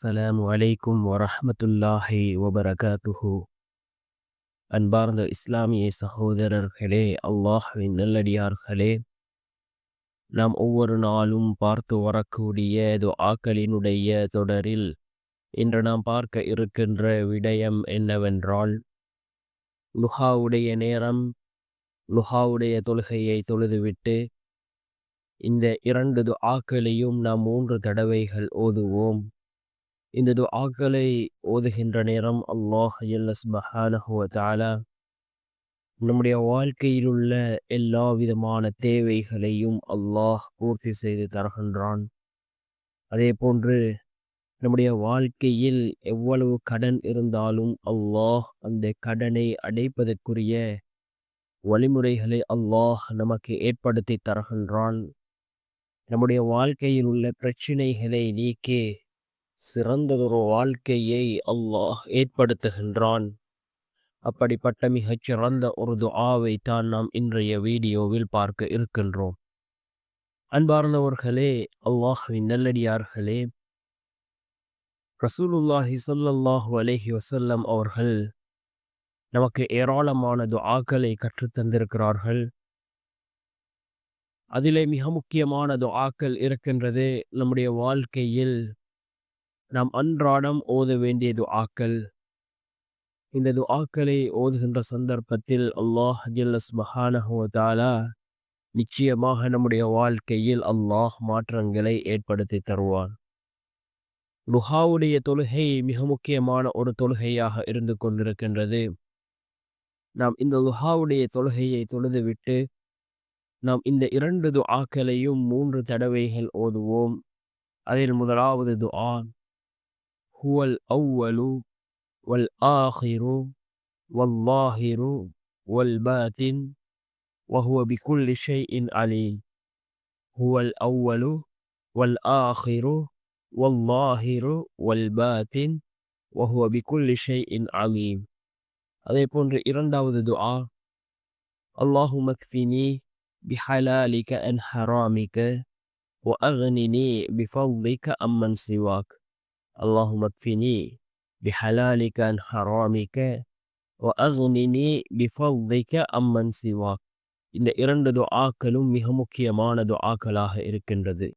அஸ்ஸலாமு அலைக்கும் வரஹ்மத்துல்லாஹி வபரகாத்துஹு. அன்பார்ந்த இஸ்லாமிய சகோதரர்களே, அல்லாஹ்வின் நல்லடியார்களே, நாம் ஒவ்வொரு நாளும் பார்த்து வரக்கூடிய துஆக்களினுடைய தொடரில் இன்று நாம் பார்க்க இருக்கின்ற விடயம் என்னவென்றால், லுஹாவுடைய நேரம், லுஹாவுடைய தொழுகையை தொழுதுவிட்டு இந்த 2 துஆக்களையும் நாம் 3 தடவைகள் ஓதுவோம். இந்த துஆக்களை ஓதுகின்ற நேரம் அல்லாஹ் ஜல்ல சுப்ஹானஹு வ தஆலா நம்முடைய வாழ்க்கையில் உள்ள எல்லா விதமான தேவைகளையும் அல்லாஹ் பூர்த்தி செய்து தருகின்றான். அதே போன்று நம்முடைய வாழ்க்கையில் எவ்வளவு கடன் இருந்தாலும் அல்லாஹ் அந்த கடனை அடைப்பதற்குரிய வழிமுறைகளை அல்லாஹ் நமக்கு ஏற்படுத்தி தருகின்றான். நம்முடைய வாழ்க்கையில் உள்ள பிரச்சினைகளை நீக்கி சிறந்ததொரு வாழ்க்கையை அல்லாஹ் ஏற்படுத்துகின்றான். அப்படிப்பட்ட மிகச் சிறந்த ஒரு துஆவை தான் நாம் இன்றைய வீடியோவில் பார்க்க இருக்கின்றோம். அன்பார்ந்தவர்களே, அல்லாஹ்வின் நல்லடியார்களே, ரசூலுல்லாஹி ஸல்லல்லாஹு அலைஹி வஸல்லம் அவர்கள் நமக்கு ஏராளமான துஆக்களை கற்றுத் தந்திருக்கிறார்கள். அதிலே மிக முக்கியமான துஆக்கள் இருக்கின்றது. நம்முடைய வாழ்க்கையில் நாம் அன்றாடம் ஓத வேண்டிய துஆக்கள். இந்த துஆக்களை ஓதுகின்ற சந்தர்ப்பத்தில் அல்லாஹ் ஜல்ல சுப்ஹானஹு வ தஆலா நிச்சயமாக நம்முடைய வாழ்க்கையில் அல்லாஹ் மாற்றங்களை ஏற்படுத்தி தருவான். லுஹாவுடைய தொழுகை மிக முக்கியமான ஒரு தொழுகையாக இருந்து கொண்டிருக்கின்றது. நாம் இந்த லுஹாவுடைய தொழுகையை தொழுதுவிட்டு நாம் இந்த 2 துஆக்களையும் 3 தடவைகள் ஓதுவோம். அதில் முதலாவது துஆ, ஹுவல் அவ்வலு வல் ஆஹிரு வல்லாஹிரு வல் பாத்தின் வஹுவ பிகுல்லி ஷைஇன் அலீம். ஹுவல் அவ்வலு வல் ஆஹிரு வல்லாஹிரு வல் பாத்தின் வஹுவ பிகுல்லி ஷைஇன் அலீம். அதே போன்று இரண்டாவது துஆ, அல்லாஹும்ம க்ஃபினி பிஹலாலிக அன் ஹராமிக வ அக்னினி பிஃபضلிக அம்மன் சிவாக். அல்லாஹும்ம க்ஃபினி பிஹலாலிக அன் ஹராமிக வ அக்னினி பிஃபضلிக அம்மன் சிவாக். இந்த 2 துஆக்களும் மிக முக்கியமான துஆக்களாக இருக்கின்றது.